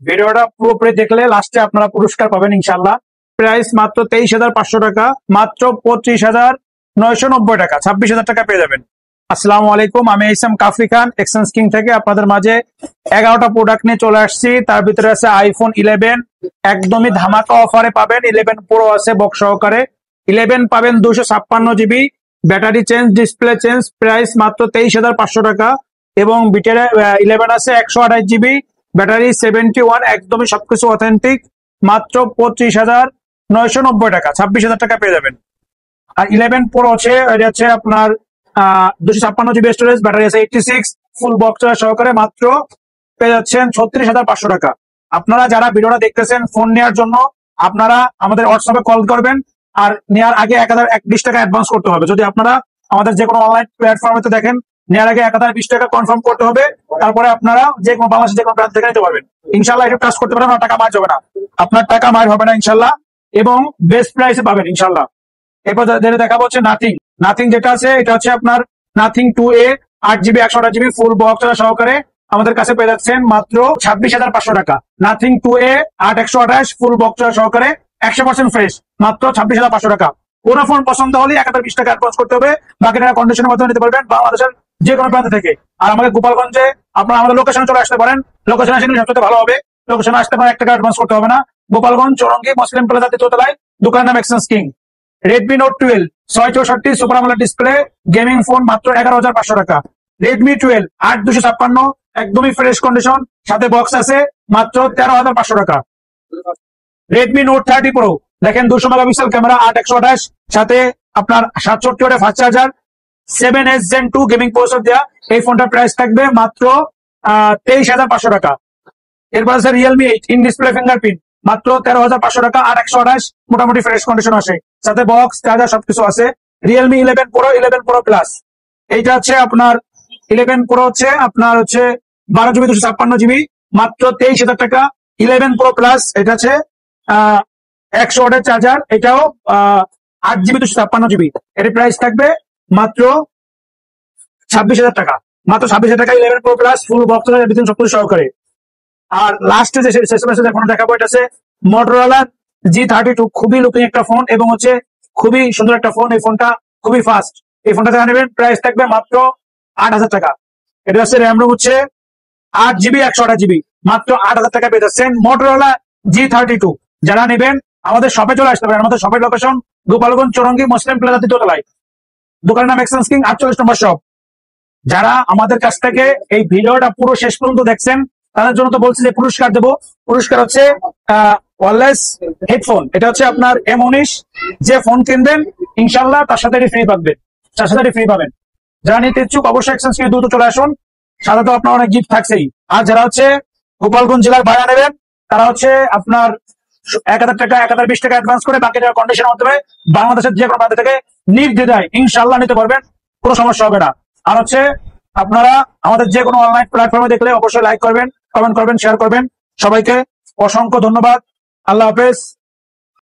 ভিডিওটা পুরোপুরি দেখলে লাস্টে আপনারা পুরস্কার পাবেন ইনশাল্লাহ। প্রাইস মাত্র 23,500 টাকা, মাত্র 25,990 টাকা, 26,000 টাকা পেয়ে যাবেন। আসসালামু আলাইকুম, আমি ইসলাম কাফি খান এক্সচেঞ্জ কিং থেকে আপনাদের মাঝে 11টা প্রোডাক্ট নিয়ে চলে আসছি। তার ভিতরে আছে আইফোন 11, একদমই ধামাকা অফারে পাবেন। 11 প্রো আছে বক্স সহকারে। 11 পাবেন 256 GB, battery change, display change, price মাত্র 23,500 টাকা। এবং বিটের 11 আছে 128 জিবি, ব্যাটারি 71, একদমই সবকিছু অথেন্টিক, মাত্র 25,990 টাকা, 26,000 টাকা পেয়ে যাবেন। আর 11 প্রো আছে, এটা হচ্ছে আপনার 256 জিবি স্টোরেজ, ব্যাটারি আছে 86, ফুল বক্স সহকারে, মাত্র পেয়ে যাচ্ছেন 36,500 টাকা। আপনারা যারা ভিডিওটা দেখতেছেন ফোন নেওয়ার জন্য, আপনারা আমাদের হোয়াটসঅ্যাপে কল করবেন। আর নেওয়ার আগে 1,020 টাকা অ্যাডভান্স করতে হবে। যদি আপনারা আমাদের যে কোনো অনলাইন প্ল্যাটফর্মে দেখেন, নেওয়ার আগে 1,020 টাকা কনফার্ম করতে হবে। তারপরে আপনারা যে কোনো বাংলাদেশের যে কোনো প্রান্ত থেকে নিতে পারবেন ইনশাল্লাহ। এটা কাজ করতে পারেন, টাকা মার হবে না, আপনার টাকা মার হবে না ইনশাল্লাহ, এবং বেস্ট প্রাইসে পাবেন ইনশাল্লাহ। এরপর যেটা দেখাবো হচ্ছে নাথিং যেটা আছে, এটা হচ্ছে আপনার nothing 2A, 8 GB 128 GB full box সহকারে আমাদের কাছে পেয়ে যাচ্ছেন মাত্র 26,500 টাকা। নাথিং 2A 8/128 ফুল বক্স সহকারে 100% ফ্রেশ, মাত্র 26,500 টাকা। কোনো ফোন পছন্দ হলে 1,020 টাকা অ্যাডভান্স করতে হবে, বাকি টাকা কন্ডিশনের মাধ্যমে নিতে পারবেন বাংলাদেশের যে কোনো প্রান্ত থেকে। আর আমাদের গোপালগঞ্জে আপনারা আমাদের লোকেশনে চলে আসতে পারেন, লোকেশনে আসলে সবচেয়ে ভালো হবে। লোকেশনে আসতে পারেন, 1 টাকা অ্যাডভান্স করতে হবে না। গোপালগঞ্জ চৌরঙ্গি মুসলিম প্লাজা 3য় তলায়, দোকানের নাম exchange king. Redmi note 12 664 super AMOLED display gaming phone, মাত্র 11,500 টাকা। রেডমি 12 8/256, একদমই ফ্রেশ কন্ডিশন, সাথে বক্স আছে, মাত্র 13,500 টাকা। রেডমি নোট 30 প্রো দেখেন 200 মেগাপিক্সেল ক্যামেরা, 8/128, সাথে আপনার 67 ওয়াটের fast charger, 7S Gen 2 gaming processor দেওয়া। এই ফোনটার প্রাইস থাকবে মাত্র 23,500 টাকা। এরপর আছে রিয়েলমি 8 ইন ডিসপ্লে ফিঙ্গারপ্রিন্ট, মাত্র 13,500 টাকা, 8/128, মোটামুটি ফ্রেশ কন্ডিশন আসে, সাথে বক্স চার্জার সবকিছু আছে। রিয়েলমি 11 প্রো, 11 প্রো প্লাস, এইটা হচ্ছে আপনার 11 প্রো হচ্ছে আপনার হচ্ছে 12 জিবি 256 জিবি, মাত্র 23,000 টাকা। 11 প্রো প্লাস, এটা হচ্ছে 100 ওয়াটের চার্জার, এটাও 8 জিবি 256 জিবি, এর প্রাইস থাকবে মাত্র 26,000 টাকা, মাত্র 26,000 টাকা। 11 প্রো প্লাস ফুল বক্স সবকিছু সহকারে। আর লাস্টে যে ফোন দেখাবো, এটা আছে মোটরোলা G32, খুবই লুকিং একটা ফোন এবং হচ্ছে খুবই সুন্দর একটা ফোন। এই ফোনটা খুবই ফাস্ট। এই ফোনটা যারা নেবেন প্রাইস থাকবে মাত্র 8,000 টাকা। এটা হচ্ছে র্যাম রোম হচ্ছে 8 জিবি 128 জিবি, মাত্র 8,000 টাকা পেয়ে যাচ্ছেন মোটরোলা G32। যারা নেবেন আমাদের শপে চলে আসতে পারেন। আমাদের শপের লোকেশন গোপালগঞ্জ চৌরঙ্গি মুসলিম প্লাজা 3য় তলায়, দোকানের নাম এক্সচেঞ্জ কিং, 48 নম্বর শপ। যারা আমাদের কাছ থেকে এই ভিডিওটা পুরো শেষ পর্যন্ত দেখছেন তাদের জন্য তো বলছি যে পুরস্কার দেবো। পুরস্কার হচ্ছে ওয়্যারলেস হেডফোন, এটা হচ্ছে আপনার M19। যে ফোন কিনবেন ইনশাল্লাহ তার সাথে ফ্রি পাবেন, যারা নিতে ইচ্ছুক অবশ্যই এক্সচেঞ্জ কিনে দ্রুত চলে আসুন, সাথে তো আপনার অনেক গিফট থাকছেই। আর যারা হচ্ছে গোপালগঞ্জ জেলার বাইরে নেবেন তারা হচ্ছে আপনার 1,000 টাকা 1,020 টাকা অ্যাডভান্স করে বাকি টাকা কন্ডিশনের মাধ্যমে বাংলাদেশের যে কোনো প্রান্ত থেকে নির্দ্বিধায় ইনশাল্লাহ নিতে পারবেন, কোনো সমস্যা হবে না। আর হচ্ছে আপনারা আমাদের যে কোনো অনলাইন প্ল্যাটফর্মে দেখলে অবশ্যই লাইক করবেন, কমেন্ট করবেন, শেয়ার করবেন। সবাইকে অসংখ্য ধন্যবাদ। আল্লাহ হাফেজ।